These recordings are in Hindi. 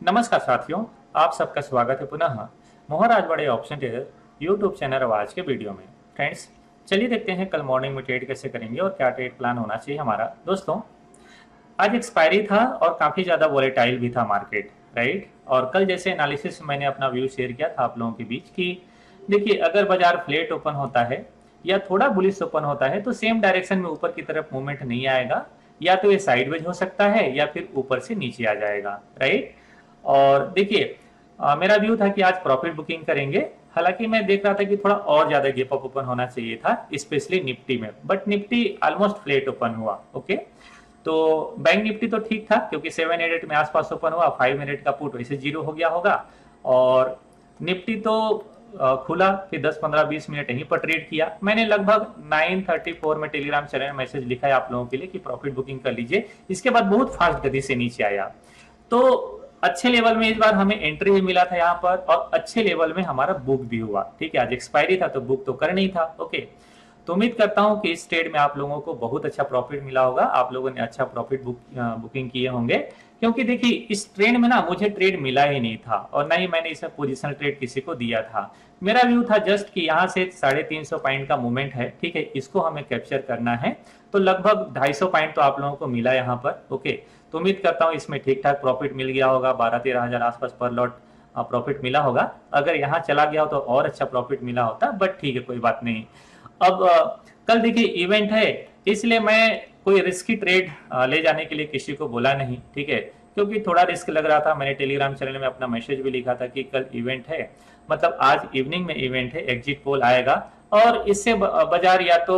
नमस्कार साथियों, आप सबका स्वागत है पुनः मोहर आज बड़े ऑप्शन टेलर यूट्यूब चैनल और आज के वीडियो में। फ्रेंड्स, चलिए देखते हैं कल मॉर्निंग में ट्रेड कैसे करेंगे और क्या ट्रेड प्लान होना चाहिए हमारा। दोस्तों, आज एक्सपायरी था और काफ़ी ज़्यादा वोलेटाइल भी था मार्केट, राइट। और कल जैसे एनालिसिस मैंने अपना व्यू शेयर किया था आप लोगों के बीच कि देखिए, अगर बाजार फ्लैट ओपन होता है या थोड़ा बुलिश ओपन होता है तो सेम डायरेक्शन में ऊपर की तरफ मूवमेंट नहीं आएगा, या तो ये साइडवेज हो सकता है या फिर ऊपर से नीचे आ जाएगा, राइट। और देखिए, मेरा व्यू था कि आज प्रॉफिट बुकिंग करेंगे। हालांकि मैं देख रहा था कि थोड़ा और ज्यादा गैप अप ओपन होना चाहिए था, स्पेशली निफ्टी में, but Nifty almost flat open हुआ। ओके, तो बैंक निफ्टी तो ठीक था क्योंकि 788 में आसपास ओपन हुआ। 5 मिनट का पुट वैसे जीरो हो गया होगा। और निफ्टी तो खुला, फिर 10 15 20 मिनट यहीं पर ट्रेड किया। मैंने लगभग 9:34 में टेलीग्राम चैनल में मैसेज लिखा है आप लोगों के लिए कि प्रॉफिट बुकिंग कर लीजिए। इसके बाद बहुत फास्ट गति से नीचे आया, तो अच्छे लेवल में इस बार हमें एंट्री भी मिला था यहाँ पर, और अच्छे लेवल में हमारा बुक भी हुआ। ठीक है, आज एक्सपायरी था तो बुक तो करना ही था। ओके, तो उम्मीद करता हूँ कि इस ट्रेड में आप लोगों को बहुत अच्छा प्रॉफिट मिला होगा, आप लोगों ने अच्छा प्रॉफिट बुकिंग किए होंगे। क्योंकि देखिए, इस ट्रेड में ना मुझे ट्रेड मिला ही नहीं था और ना ही मैंने इसमें पोजिशनल ट्रेड किसी को दिया था। मेरा व्यू था जस्ट कि यहाँ से 350 पॉइंट का मूवमेंट है, ठीक है, इसको हमें कैप्चर करना है। तो लगभग 250 पॉइंट तो आप लोगों को मिला यहाँ पर। ओके, तो उम्मीद करता हूँ इसमें ठीक ठाक प्रॉफिट मिल गया होगा, 12-13 हजार आसपास पर लॉट प्रॉफिट मिला होगा। अगर यहाँ चला गया हो तो और अच्छा प्रॉफिट मिला होता, बट ठीक है, कोई बात नहीं। अब कल देखिए इवेंट है, इसलिए मैं कोई रिस्की ट्रेड ले जाने के लिए किसी को बोला नहीं, ठीक है, क्योंकि थोड़ा रिस्क लग रहा था। मैंने टेलीग्राम चैनल में अपना मैसेज भी लिखा था कि कल इवेंट है, मतलब आज इवनिंग में इवेंट है, एग्जिट पोल आएगा और इससे बाजार या तो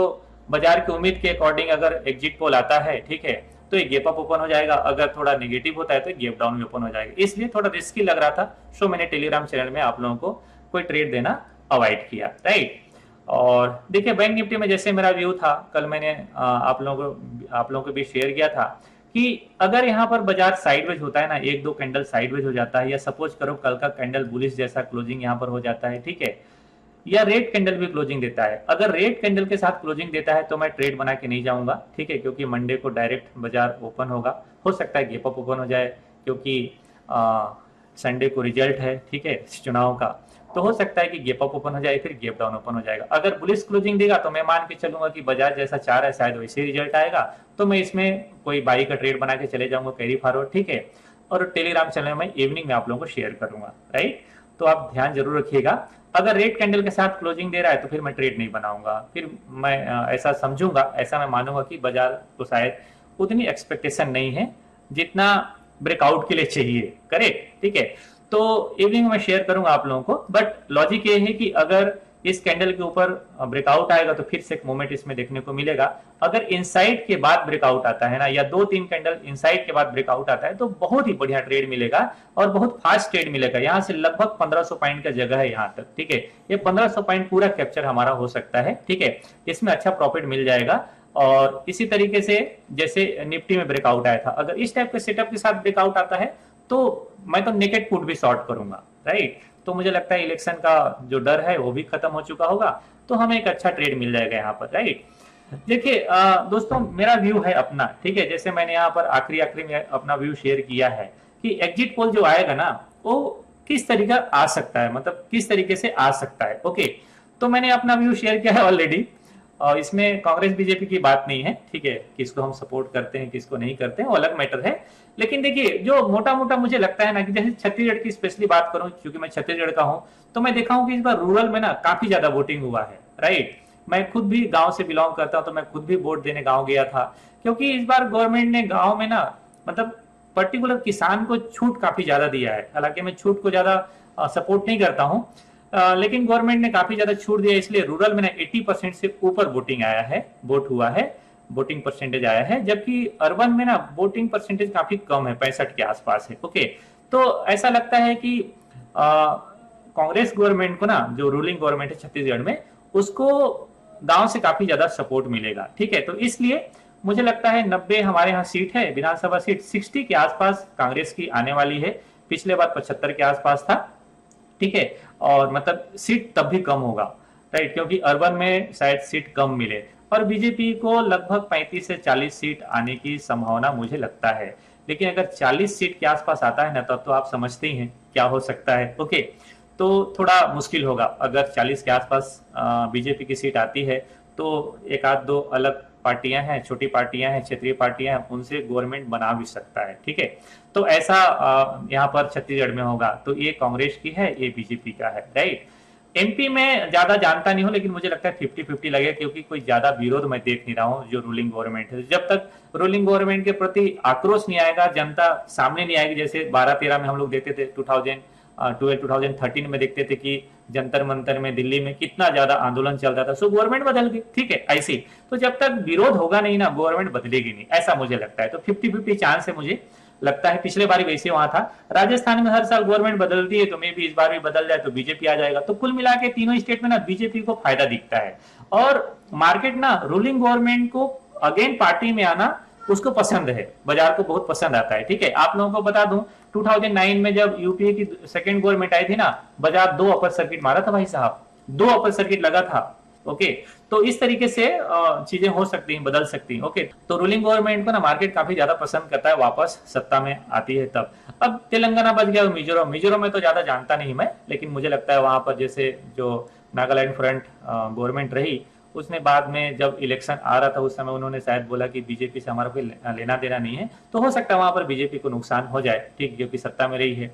बाजार की उम्मीद के अकॉर्डिंग अगर एग्जिट पोल आता है, ठीक है, तो ये गैप अप ओपन हो जाएगा। अगर थोड़ा नेगेटिव होता है तो गैप डाउन भी ओपन हो जाएगा। इसलिए थोड़ा रिस्की लग रहा था, सो मैंने टेलीग्राम चैनल में आप लोगों को कोई ट्रेड देना अवॉइड किया, राइट। और देखिए, बैंक निफ्टी में जैसे मेरा व्यू था, कल मैंने आप लोगों को भी शेयर किया था कि अगर यहाँ पर बाजार साइडवेज होता है ना, एक दो कैंडल साइडवेज हो जाता है, या सपोज करो कल का कैंडल बुलिश जैसा क्लोजिंग यहाँ पर हो जाता है, ठीक है, या रेड कैंडल भी क्लोजिंग देता है। अगर रेड कैंडल के साथ क्लोजिंग देता है तो मैं ट्रेड बना के नहीं जाऊंगा, ठीक है, क्योंकि मंडे को डायरेक्ट बाजार ओपन होगा। हो सकता है गैप अप ओपन हो जाए, क्योंकि संडे को रिजल्ट है, ठीक है, चुनाव का, तो हो सकता है कि गैप अप ओपन हो जाए, फिर गैप डाउन ओपन हो जाएगा। अगर बुलिश क्लोजिंग देगा तो मैं मान के चलूंगा कि बाजार जैसा चाह रहा है शायद वैसे ही रिजल्ट आएगा, तो मैं इसमें कोई बाई का ट्रेड बना के चले जाऊंगा, कैरी फॉरवर्ड, ठीक है। और टेलीग्राम चैनल में इवनिंग में आप लोगों को शेयर करूंगा, राइट। तो आप ध्यान जरूर रखिएगा, अगर रेड कैंडल के साथ क्लोजिंग दे रहा है तो फिर मैं ट्रेड नहीं बनाऊंगा। फिर मैं ऐसा समझूंगा, ऐसा मैं मानूंगा कि बाजार को शायद उतनी एक्सपेक्टेशन नहीं है जितना ब्रेकआउट के लिए चाहिए, करेक्ट, ठीक है। तो इवनिंग में शेयर करूंगा आप लोगों को, बट लॉजिक ये है कि अगर इस कैंडल के ऊपर ब्रेकआउट आएगा तो फिर से एक मोमेंट इसमें देखने को मिलेगा। अगर इनसाइड के बाद ब्रेकआउट आता है ना, या 2-3 कैंडल इनसाइड के बाद ब्रेकआउट आता है, तो बहुत ही बढ़िया ट्रेड मिलेगा और बहुत फास्ट ट्रेड मिलेगा। यहाँ से लगभग 1500 पॉइंट का जगह है यहाँ तक, ठीक है, ये 1500 पॉइंट पूरा कैप्चर हमारा हो सकता है, ठीक है, इसमें अच्छा प्रॉफिट मिल जाएगा। और इसी तरीके से जैसे निफ्टी में ब्रेकआउट आया था, अगर इस टाइप के सेटअप के साथ ब्रेकआउट आता है तो मैं तो नेकेड पुट भी शॉर्ट करूंगा, राइट। तो मुझे लगता है इलेक्शन का जो डर है वो भी खत्म हो चुका होगा, तो हमें एक अच्छा ट्रेड मिल जाएगा यहाँ पर, राइट। देखिए दोस्तों, मेरा व्यू है अपना, ठीक है, जैसे मैंने यहाँ पर आखिरी में अपना व्यू शेयर किया है कि एग्जिट पोल जो आएगा ना, वो किस तरीका आ सकता है, मतलब किस तरीके से आ सकता है। ओके, तो मैंने अपना व्यू शेयर किया है ऑलरेडी, और इसमें कांग्रेस बीजेपी की बात नहीं है, ठीक है, किसको हम सपोर्ट करते हैं किसको नहीं करते हैं वो अलग मैटर है। लेकिन देखिए, जो मोटा मोटा मुझे लगता है ना, कि जैसे छत्तीसगढ़ की स्पेशली बात करूं, क्योंकि मैं छत्तीसगढ़ का हूं, तो मैं देखा हूं कि इस बार रूरल में ना काफी ज्यादा वोटिंग हुआ है, राइट। मैं खुद भी गांव से बिलोंग करता हूं, तो मैं खुद भी वोट देने गांव गया था, क्योंकि इस बार गवर्नमेंट ने गांव में ना, मतलब पर्टिकुलर किसान को छूट काफी ज्यादा दिया है। हालांकि मैं छूट को ज्यादा सपोर्ट नहीं करता हूँ, लेकिन गवर्नमेंट ने काफी ज्यादा छूट दिया, इसलिए रूरल में ना 80% से ऊपर वोटिंग आया है, वोट हुआ है, वोटिंग परसेंटेज आया है। जबकि अर्बन में ना वोटिंग परसेंटेज काफी कम है, 65 के आसपास है। ओके, तो ऐसा लगता है कि कांग्रेस गवर्नमेंट को ना, जो रूलिंग गवर्नमेंट है छत्तीसगढ़ में, उसको गांव से काफी ज्यादा सपोर्ट मिलेगा, ठीक है। तो इसलिए मुझे लगता है 90 हमारे यहाँ सीट है, विधानसभा सीट 60 के आसपास कांग्रेस की आने वाली है। पिछले बार 75 के आसपास था, ठीक है, और मतलब सीट तब भी कम होगा, राइट, क्योंकि अर्बन में शायद सीट कम मिले। और बीजेपी को लगभग 35 से 40 सीट आने की संभावना मुझे लगता है, लेकिन अगर 40 सीट के आसपास आता है ना, तब तो आप समझते ही हैं क्या हो सकता है। ओके, तो थोड़ा मुश्किल होगा। अगर 40 के आसपास बीजेपी की सीट आती है तो एक आध दो अलग पार्टियां हैं, छोटी पार्टियां हैं, क्षेत्रीय पार्टियां हैं, उनसे गवर्नमेंट बना भी सकता है। ठीक है, तो ऐसा यहाँ पर छत्तीसगढ़ में होगा। तो ये कांग्रेस की है, ये बीजेपी का है, राइट। एमपी में ज्यादा जानता नहीं हूं, लेकिन मुझे लगता है 50-50 लगेगा, क्योंकि कोई ज्यादा विरोध मैं देख नहीं रहा हूं जो रूलिंग गवर्नमेंट है। जब तक रूलिंग गवर्नमेंट के प्रति आक्रोश नहीं आएगा, जनता सामने नहीं आएगी, जैसे 12-13 में हम लोग देखते थे, 2013 में देखते थे कि जंतर मंतर में दिल्ली में कितना ज्यादा आंदोलन चल रहा था, सो गवर्नमेंट बदल गई। ठीक है, ऐसी तो जब तक विरोध होगा नहीं ना, गवर्नमेंट बदलेगी नहीं, ऐसा मुझे लगता है। तो 50-50 चांस है मुझे लगता है। पिछले बार वैसे वहां था। राजस्थान में हर साल गवर्नमेंट बदलती है, तो मे भी इस बार भी बदल जाए तो बीजेपी आ जाएगा। तो कुल मिला के तीनों स्टेट में ना बीजेपी को फायदा दिखता है, और मार्केट ना रूलिंग गवर्नमेंट को अगेन पार्टी में आना उसको पसंद है, बाजार को बहुत पसंद आता है। ठीक है, आप लोगों को बता दूं, 2009 में जब यूपीए की सेकेंड गवर्नमेंट आई थी ना, बाजार 2 अपर सर्किट मारा था भाई साहब, 2 अपर सर्किट लगा था। ओके, तो इस तरीके से चीजें हो सकती हैं, बदल सकती हैं। ओके, तो रूलिंग गवर्नमेंट को ना मार्केट काफी ज्यादा पसंद करता है, वापस सत्ता में आती है तब। अब तेलंगाना बच गया, मिजोरम में तो ज्यादा जानता नहीं मैं, लेकिन मुझे लगता है वहां पर जैसे जो नागालैंड फ्रंट गवर्नमेंट रही, उसने बाद में जब इलेक्शन आ रहा था उस समय उन्होंने शायद बोला कि बीजेपी से हमारा कोई लेना देना नहीं है, तो हो सकता है वहां पर बीजेपी को नुकसान हो जाए। ठीक, क्योंकि सत्ता में रही है।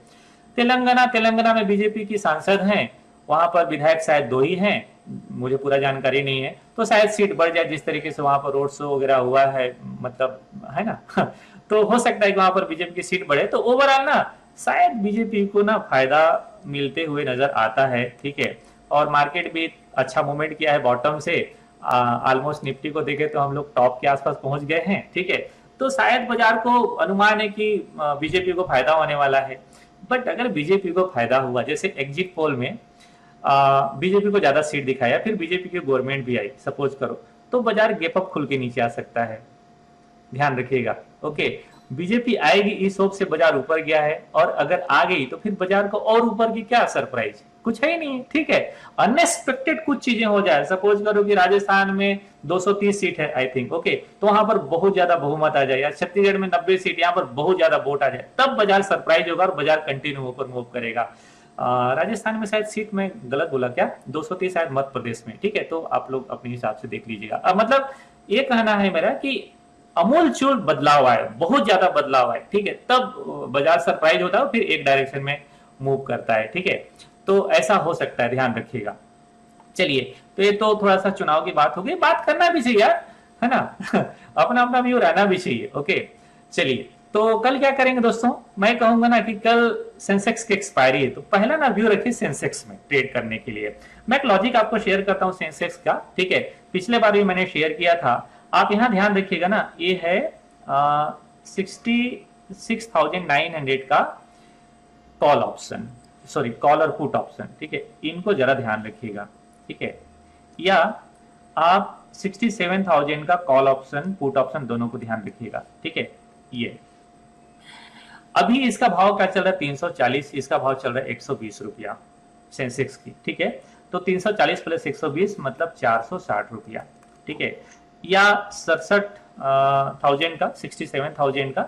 तेलंगाना में बीजेपी की सांसद हैं, वहां पर विधायक शायद 2 ही हैं, मुझे पूरा जानकारी नहीं है, तो शायद सीट बढ़ जाए। जिस तरीके से वहां पर रोड शो वगैरह हुआ है, मतलब है ना तो हो सकता है कि वहां पर बीजेपी की सीट बढ़े। तो ओवरऑल ना शायद बीजेपी को ना फायदा मिलते हुए नजर आता है। ठीक है, और मार्केट भी अच्छा मूवमेंट किया है बॉटम से। ऑलमोस्ट निफ्टी को देखे तो हम लोग टॉप के आसपास पहुंच गए हैं। ठीक है, तो शायद बाजार को अनुमान है कि बीजेपी को फायदा होने वाला है। बट अगर बीजेपी को फायदा हुआ, जैसे एग्जिट पोल में बीजेपी को ज्यादा सीट दिखाया, फिर बीजेपी की गवर्नमेंट भी आई सपोज करो, तो बाजार गैप अप खुल के नीचे आ सकता है, ध्यान रखिएगा। ओके, बीजेपी आएगी इस होप से बाजार ऊपर गया है, और अगर आ गई तो फिर बाजार को और ऊपर की क्या सरप्राइज, कुछ है ही नहीं। ठीक है, अनएक्सपेक्टेड कुछ चीजें हो जाए, सपोज करो कि राजस्थान में 230 सीट है आई थिंक, ओके, तो वहां पर बहुत ज्यादा बहुमत आ जाए, या छत्तीसगढ़ में 90 सीट, यहाँ पर बहुत ज्यादा वोट आ जाए, तब बाजार सरप्राइज होगा और बाजार कंटिन्यू होकर मूव करेगा। राजस्थान में शायद सीट में गलत बोला क्या, 230 शायद मध्य प्रदेश में। ठीक है, तो आप लोग अपने हिसाब से देख लीजिएगा। मतलब ये कहना है मेरा कि अमूल चूल बदलाव आए, बहुत ज्यादा बदलाव आए, ठीक है, तब बाजार सरप्राइज होता है, फिर एक डायरेक्शन में मूव करता है। ठीक है, तो ऐसा हो सकता है, ध्यान रखिएगा। चलिए, तो ये तो थोड़ा सा चुनाव की बात हो गई, बात करना भी चाहिए यार, है ना अपना अपना व्यू रहना भी चाहिए। ओके, चलिए, तो कल क्या करेंगे दोस्तों, मैं कहूंगा ना कि कल सेंसेक्स की एक्सपायरी है, तो पहला ना व्यू रखिए सेंसेक्स में ट्रेड करने के लिए। मैं एक लॉजिक आपको शेयर करता हूं सेंसेक्स का। ठीक है, पिछले बार भी मैंने शेयर किया था, आप यहां ध्यान रखिएगा ना, ये है 66,900 का कॉल ऑप्शन, सॉरी कॉल और पुट ऑप्शन। ठीक है, इनको जरा ध्यान रखिएगा। ठीक है, या आप 67,000 का कॉल ऑप्शन पुट ऑप्शन दोनों को ध्यान रखिएगा। ठीक है, ये अभी इसका भाव क्या चल रहा है, 340, इसका भाव चल रहा है 120 रुपया सेंसेक्स की। ठीक है, तो 340 प्लस 120 मतलब 460 रुपया। ठीक है, या 67,000 का, 67,000 का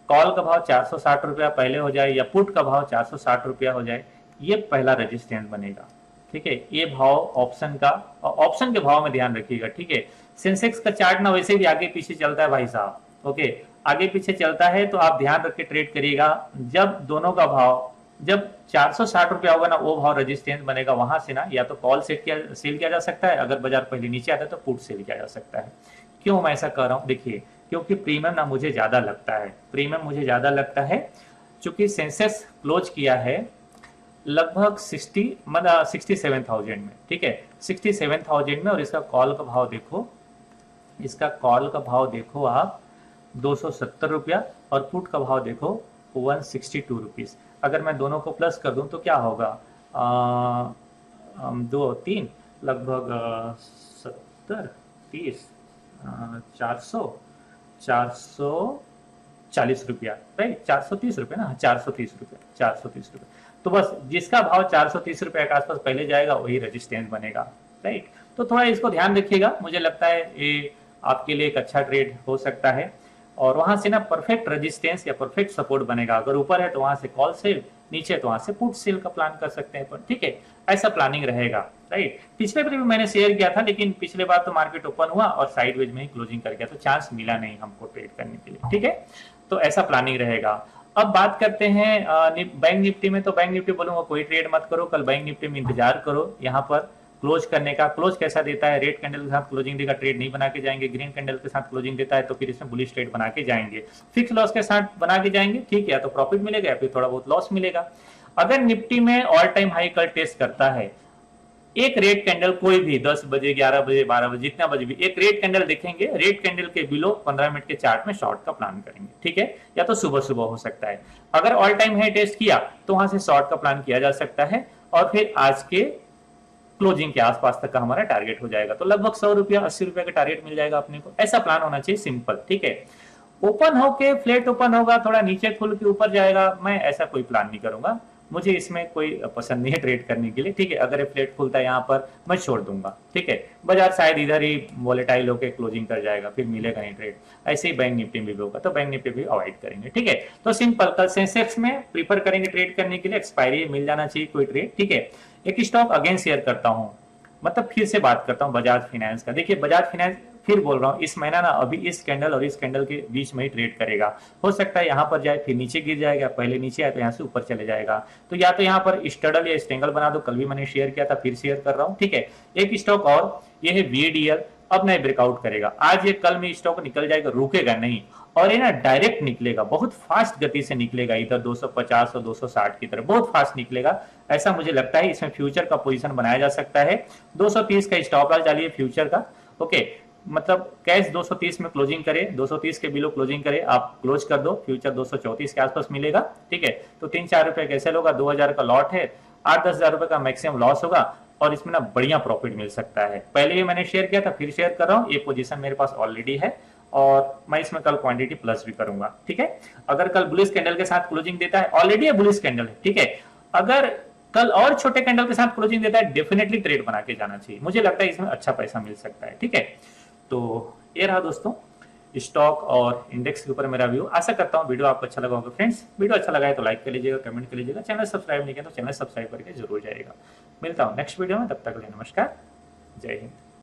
कॉल का भाव 460 रुपया पहले हो जाए, या पुट का भाव 460 रुपया हो जाए, ये पहला रेजिस्टेंस बनेगा। ठीक है, ये भाव ऑप्शन का, ऑप्शन के भाव में ध्यान रखिएगा। ठीक है, सेंसेक्स का चार्ट ना वैसे भी आगे पीछे चलता है भाई साहब। ओके, आगे पीछे चलता है, तो आप ध्यान रख के ट्रेड करिएगा। जब दोनों का भाव, जब 460 रुपया होगा ना, वो भाव रेजिस्टेंस बनेगा, वहां से ना या तो कॉल सेल किया जा सकता है, अगर बाजार पहले नीचे आता है तो पुट सेल किया जा सकता है। क्यों मैं ऐसा कर रहा हूं, देखिए, क्योंकि प्रीमियम ना मुझे ज्यादा लगता है, प्रीमियम मुझे ज्यादा लगता है, चूंकि सेंसेक्स क्लोज किया है लगभग 67,000 में। ठीक है, 67,000 में, और इसका कॉल का भाव देखो, इसका कॉल का भाव देखो आप 270 रुपया, और पुट का भाव देखो 162 रुपीज। अगर मैं दोनों को प्लस कर दूं तो क्या होगा, 2 3 लगभग 70 30 440 रुपया, राइट, 430 रुपया ना, 430 रुपया, 430 रुपया। तो बस जिसका भाव 430 रुपया के आसपास पहले जाएगा वही रेजिस्टेंस बनेगा, राइट। तो थोड़ा इसको ध्यान रखिएगा, मुझे लगता है ये आपके लिए एक अच्छा ट्रेड हो सकता है। और वहां से ना परफेक्ट रेजिस्टेंस या परफेक्ट सपोर्ट बनेगा। अगर ऊपर है तो वहां से कॉल सेल, नीचे है तो वहां से पुट सेल का प्लान कर सकते हैं, ठीक है, ऐसा प्लानिंग रहेगा। राइट, पिछले बार भी मैंने शेयर किया था, लेकिन पिछले बार तो मार्केट ओपन हुआ और साइडवेज में ही क्लोजिंग कर गया, तो चांस मिला नहीं हमको ट्रेड करने के लिए। ठीक है, तो ऐसा प्लानिंग रहेगा। अब बात करते हैं बैंक निफ्टी में। तो बैंक निफ्टी बोलूंगा कोई ट्रेड मत करो, कल बैंक निफ्टी में इंतजार करो यहाँ पर क्लोज करने का। क्लोज कैसा देता है, रेड कैंडल के साथ क्लोजिंग देगा, ट्रेड नहीं बना के जाएंगे। ग्रीन कैंडल के साथ क्लोजिंग देता है तो फिर इसमें बुलिश ट्रेड बना के जाएंगे। फिक्स लॉस के साथ बना के जाएंगे, ठीक है, या तो प्रॉफिट मिलेगा या फिर थोड़ा बहुत लॉस मिलेगा। अगर निफ्टी में ऑल टाइम हाई कल टेस्ट करता है, एक रेड कैंडल कोई भी 10 बजे 11 बजे 12 बजे जितना बजे भी एक रेड कैंडल देखेंगे, रेड कैंडल के बिलो 15 मिनट के चार्ट में शॉर्ट का प्लान करेंगे। ठीक है, या तो सुबह सुबह हो सकता है। अगर ऑल टाइम हाई टेस्ट किया तो वहां से शॉर्ट का प्लान किया जा सकता है और फिर आज के क्लोजिंग के आसपास तक का हमारा टारगेट हो जाएगा। तो लगभग 100 रुपया 80 रुपया का टारगेट मिल जाएगा अपने को। ऐसा प्लान होना चाहिए, सिंपल। ठीक है, ओपन होके फ्लैट ओपन होगा, थोड़ा नीचे खुल के ऊपर जाएगा, मैं ऐसा कोई प्लान नहीं करूंगा। मुझे इसमें कोई पसंद नहीं है ट्रेड करने के लिए। ठीक है, अगर फ्लैट खुलता है यहाँ पर मैं छोड़ दूंगा। ठीक है, बाजार शायद इधर ही वॉलेटाइल होकर क्लोजिंग कर जाएगा, फिर मिलेगा नहीं ट्रेड। ऐसे ही बैंक निफ्टी में भी होगा, तो बैंक निफ्टी भी अवॉइड करेंगे। ठीक है, तो सिंपल, कल सेंसेक्स में प्रीफर करेंगे ट्रेड करने के लिए, एक्सपायरी मिल जाना चाहिए कोई ट्रेड। ठीक है, एक स्टॉक अगेन शेयर करता हूँ, मतलब फिर से बात करता हूँ बजाज फाइनेंस का। देखिए बजाज फाइनेंस, फिर बोल रहा हूँ, इस महीना ना अभी इस कैंडल और इस कैंडल के बीच में ही ट्रेड करेगा। हो सकता है यहाँ पर जाए फिर नीचे गिर जाएगा, पहले नीचे आए तो यहाँ से ऊपर चले जाएगा। तो या तो यहाँ पर स्टडल या स्टेंगल बना दो, कल भी मैंने शेयर किया था, फिर शेयर कर रहा हूँ। ठीक है, एक स्टॉक और, ये है VDL। अब नए ब्रेकआउट करेगा, आज ये कल में स्टॉक निकल जाएगा, रुकेगा नहीं, और ये ना डायरेक्ट निकलेगा, बहुत फास्ट गति से निकलेगा, इधर 250 और 260 की तरफ बहुत फास्ट निकलेगा, ऐसा मुझे लगता है। इसमें फ्यूचर का पोजीशन बनाया जा सकता है। 230 का स्टॉप लॉस डालिए फ्यूचर का। ओके, मतलब कैश 230 में क्लोजिंग करे, 230 के बिलो क्लोजिंग करे, आप क्लोज कर दो, फ्यूचर 234 के आसपास मिलेगा। ठीक है, तो 3-4 रुपए कैसे होगा, 2000 का लॉट है, 8-10 हजार रुपए का मैक्सिमम लॉस होगा और इसमें ना बढ़िया प्रॉफिट मिल सकता है। पहले भी मैंने शेयर किया था, फिर शेयर कर रहा हूँ, ये पोजीशन मेरे पास ऑलरेडी है और मैं इसमें कल क्वांटिटी प्लस भी करूंगा। ठीक है, अगर कल बुलिश कैंडल के साथ क्लोजिंग देता है, ऑलरेडी है बुलिश कैंडल है। ठीक है, अगर कल और छोटे कैंडल के साथ क्लोजिंग देता है, डेफिनेटली ट्रेड बना के जाना चाहिए, मुझे लगता है इसमें अच्छा पैसा मिल सकता है। ठीक है, तो ये रहा दोस्तों स्टॉक और इंडेक्स के ऊपर मेरा व्यू। आशा करता हूँ वीडियो आपको अच्छा लगा होगा। फ्रेंड्स, वीडियो अच्छा लगा है तो लाइक कर लीजिएगा, कमेंट कर लीजिएगा, चैनल सब्सक्राइब नहीं किया तो चैनल सब्सक्राइब करके जरूर जाएगा। मिलता हूँ नेक्स्ट वीडियो में, तब तक के लिए नमस्कार, जय हिंद।